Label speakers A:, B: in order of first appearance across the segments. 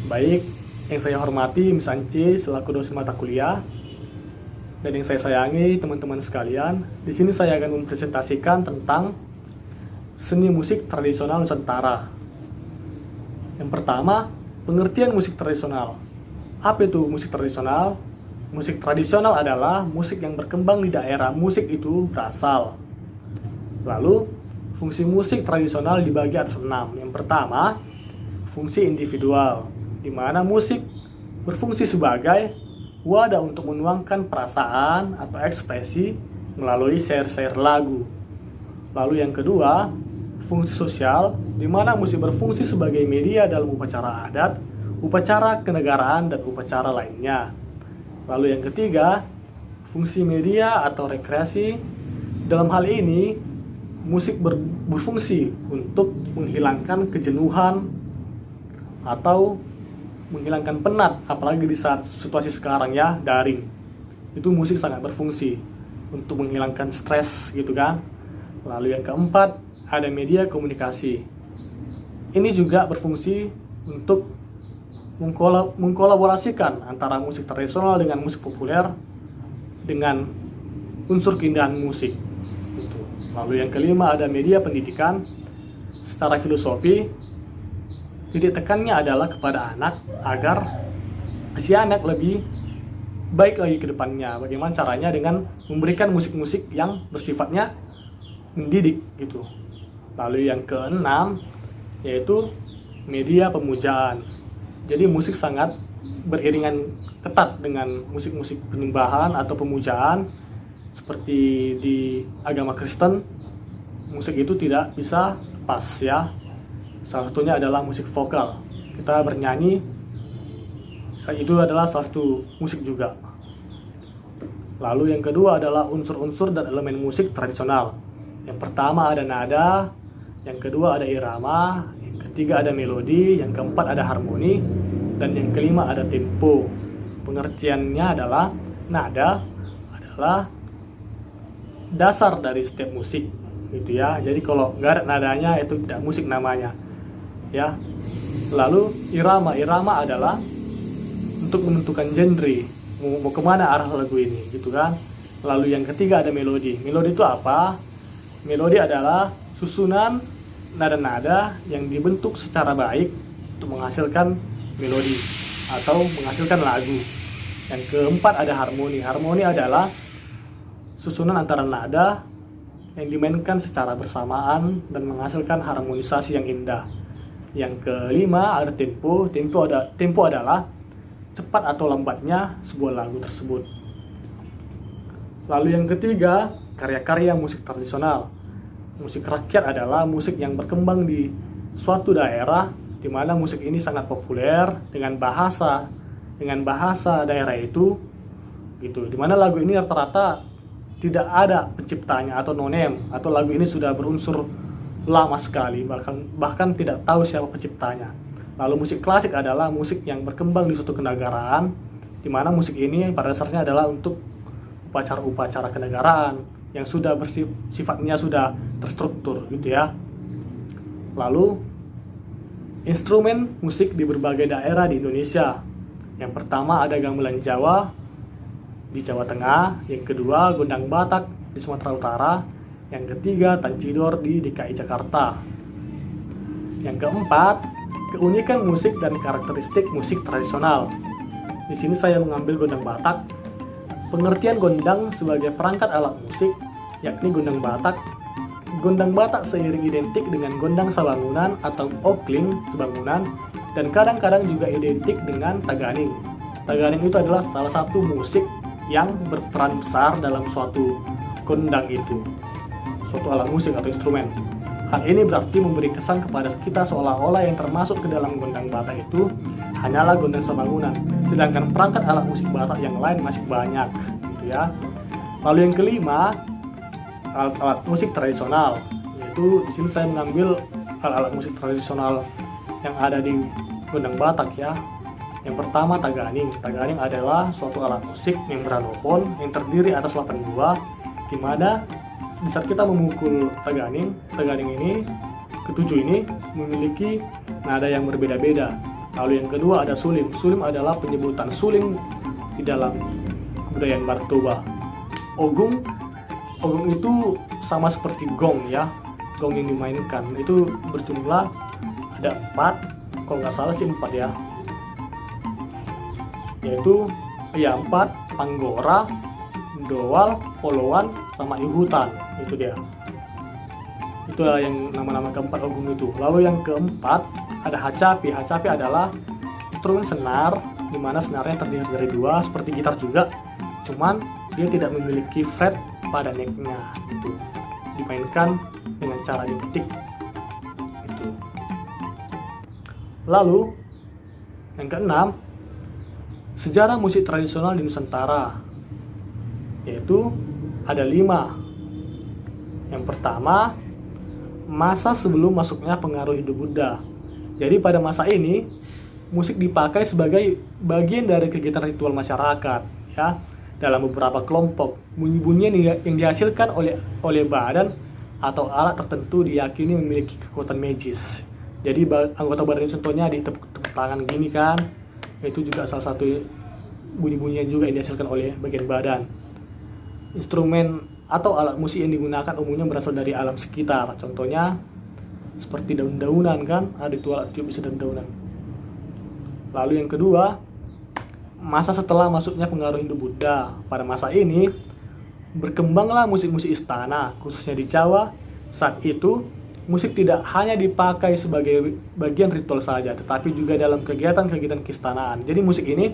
A: Baik, yang saya hormati Miss Anci selaku dosen mata kuliah dan yang saya sayangi teman-teman sekalian. Di sini saya akan mempresentasikan tentang seni musik tradisional Nusantara. Yang pertama, pengertian musik tradisional. Apa itu musik tradisional? Musik tradisional adalah musik yang berkembang di daerah musik itu berasal. Lalu, fungsi musik tradisional dibagi atas 6. Yang pertama, fungsi individual, di mana musik berfungsi sebagai wadah untuk menuangkan perasaan atau ekspresi melalui syair-syair lagu. Lalu yang kedua, fungsi sosial, di mana musik berfungsi sebagai media dalam upacara adat, upacara kenegaraan, dan upacara lainnya. Lalu yang ketiga, fungsi media atau rekreasi. Dalam hal ini, musik berfungsi untuk menghilangkan kejenuhan atau menghilangkan penat, apalagi di saat situasi sekarang ya, daring. Itu musik sangat berfungsi untuk menghilangkan stres gitu kan. Lalu yang keempat, ada media komunikasi. Ini juga berfungsi untuk mengkolaborasikan antara musik tradisional dengan musik populer dengan unsur keindahan musik gitu. Lalu yang kelima, ada media pendidikan. Secara filosofi, titik tekannya adalah kepada anak agar si anak lebih baik lagi ke depannya. Bagaimana caranya? Dengan memberikan musik-musik yang bersifatnya mendidik gitu. Lalu yang keenam, yaitu media pemujaan. Jadi musik sangat beriringan ketat dengan musik-musik penyembahan atau pemujaan. Seperti di agama Kristen, musik itu tidak bisa lepas ya. Salah satunya adalah musik vokal. Kita bernyanyi, itu adalah salah satu musik juga. Lalu yang kedua adalah unsur-unsur dan elemen musik tradisional. Yang pertama ada nada, yang kedua ada irama, yang ketiga ada melodi, yang keempat ada harmoni, dan yang kelima ada tempo. Pengertiannya adalah nada adalah dasar dari setiap musik gitu ya. Jadi kalau nggak ada nadanya itu tidak musik namanya ya. Lalu irama adalah untuk menentukan genre, mau kemana arah lagu ini gitu kan. Lalu yang ketiga ada melodi. Melodi itu apa? Melodi adalah susunan nada-nada yang dibentuk secara baik untuk menghasilkan melodi atau menghasilkan lagu. Yang keempat ada harmoni. Harmoni adalah susunan antara nada yang dimainkan secara bersamaan dan menghasilkan harmonisasi yang indah. Yang kelima ada tempo. Tempo adalah cepat atau lambatnya sebuah lagu tersebut. Lalu yang ketiga, karya-karya musik tradisional. Musik rakyat adalah musik yang berkembang di suatu daerah di mana musik ini sangat populer dengan bahasa daerah itu gitu. Di mana lagu ini rata-rata tidak ada penciptanya atau no-name, atau lagu ini sudah berunsur lama sekali, bahkan tidak tahu siapa penciptanya. Lalu musik klasik adalah musik yang berkembang di suatu kenegaraan, di mana musik ini pada dasarnya adalah untuk upacara-upacara kenegaraan yang sudah sifatnya sudah terstruktur gitu ya. Lalu instrumen musik di berbagai daerah di Indonesia. Yang pertama ada gamelan Jawa di Jawa Tengah, yang kedua gondang Batak di Sumatera Utara, yang ketiga tancidor di DKI Jakarta. Yang keempat, keunikan musik dan karakteristik musik tradisional. Di sini saya mengambil gondang Batak. Pengertian gondang sebagai perangkat alat musik, yakni gondang Batak. Gondang Batak seiring identik dengan gondang sabangunan atau okling sebangunan, dan kadang-kadang juga identik dengan taganing. Taganing itu adalah salah satu musik yang berperan besar dalam suatu gondang itu, suatu alat musik atau instrumen. Hal ini berarti memberi kesan kepada kita seolah-olah yang termasuk ke dalam gondang Batak itu hanyalah gondang sabangunan, sedangkan perangkat alat musik Batak yang lain masih banyak gitu ya. Lalu yang kelima, alat-alat musik tradisional, yaitu di sini saya mengambil alat-alat musik tradisional yang ada di gondang Batak ya. Yang pertama taganing. Taganing adalah suatu alat musik yang beranopon yang terdiri atas 8 buah, di mana di saat kita memukul taganing ini ketujuh ini memiliki nada yang berbeda-beda. Lalu yang kedua ada sulim. Sulim adalah penyebutan suling di dalam kebudayaan Batak Toba. Ogong itu sama seperti gong ya, gong yang dimainkan itu berjumlah ada 4, kalau nggak salah sih 4 ya, yaitu 4, Panggora, Doal, Polowan, sama Ihutan. Itu dia. Itulah yang nama-nama keempat ogong itu. Lalu yang keempat ada hacapi. Hacapi adalah instrumen senar, di mana senarnya terdiri dari 2 seperti gitar juga, cuman dia tidak memiliki fret pada necknya. Itu dimainkan dengan cara dipetik. Itu. Lalu yang keenam, sejarah musik tradisional di Nusantara, yaitu ada 5. Yang pertama, masa sebelum masuknya pengaruh Hindu-Buddha. Jadi pada masa ini musik dipakai sebagai bagian dari kegiatan ritual masyarakat ya, dalam beberapa kelompok. Bunyi-bunyian yang dihasilkan oleh badan atau alat tertentu diyakini memiliki kekuatan magis. Jadi anggota badan ini contohnya di tepuk tangan gini kan, itu juga salah satu bunyi-bunyian juga yang dihasilkan oleh bagian badan. Instrumen atau alat musik yang digunakan umumnya berasal dari alam sekitar. Contohnya seperti daun-daunan kan, ada itu alat tiup bisa daun-daunan. Lalu yang kedua, masa setelah masuknya pengaruh Hindu-Buddha. Pada masa ini berkembanglah musik-musik istana, khususnya di Jawa. Saat itu musik tidak hanya dipakai sebagai bagian ritual saja, tetapi juga dalam kegiatan-kegiatan keistanaan. Jadi musik ini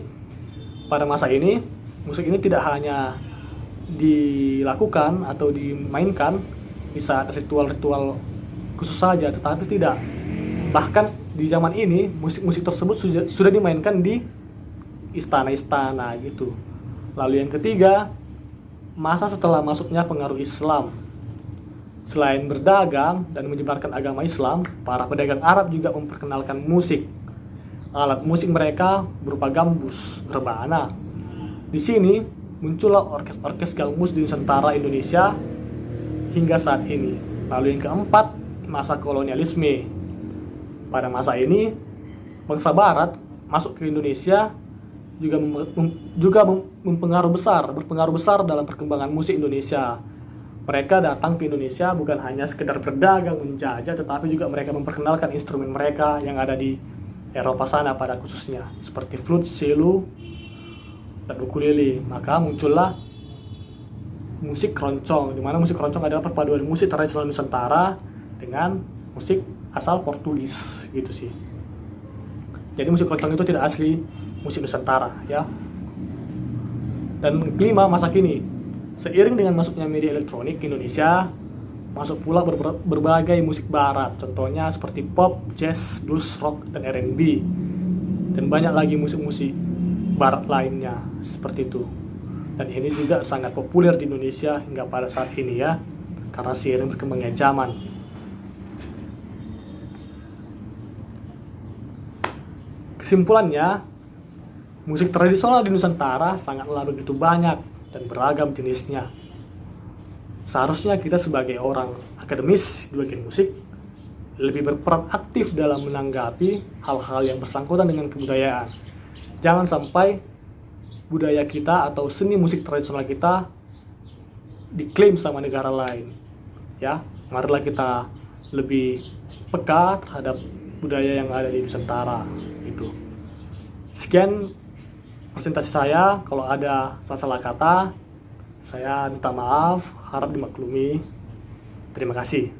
A: pada masa ini, musik ini tidak hanya dilakukan atau dimainkan di saat ritual-ritual khusus saja, tetapi tidak. Bahkan di zaman ini musik-musik tersebut sudah dimainkan di istana-istana gitu. Lalu yang ketiga, masa setelah masuknya pengaruh Islam. Selain berdagang dan menyebarkan agama Islam, para pedagang Arab juga memperkenalkan musik. Alat musik mereka berupa gambus, rebana. Di sini muncullah orkes gambus di Nusantara Indonesia hingga saat ini. Lalu yang keempat, masa kolonialisme. Pada masa ini, bangsa Barat masuk ke Indonesia juga berpengaruh besar dalam perkembangan musik Indonesia. Mereka datang ke Indonesia bukan hanya sekedar berdagang, menjajah, tetapi juga mereka memperkenalkan instrumen mereka yang ada di Eropa sana pada khususnya, seperti flute, cello, dan ukulele. Maka muncullah musik keroncong, di mana musik keroncong adalah perpaduan musik tradisional Nusantara dengan musik asal Portugis gitu sih. Jadi musik keroncong itu tidak asli musik Nusantara ya. Dan kelima, masa kini. Seiring dengan masuknya media elektronik ke Indonesia, masuk pula berbagai musik barat, contohnya seperti pop, jazz, blues, rock, dan R&B. Dan banyak lagi musik-musik barat lainnya seperti itu. Dan ini juga sangat populer di Indonesia hingga pada saat ini ya, karena seiring berkembangnya zaman. Kesimpulannya, musik tradisional di Nusantara sangatlah begitu banyak dan beragam jenisnya. Seharusnya kita sebagai orang akademis di bagian musik lebih berperan aktif dalam menanggapi hal-hal yang bersangkutan dengan kebudayaan. Jangan sampai budaya kita atau seni musik tradisional kita diklaim sama negara lain. Ya, marilah kita lebih peka terhadap budaya yang ada di Nusantara itu. Sekian presentasi saya. Kalau ada salah kata, saya minta maaf, harap dimaklumi. Terima kasih.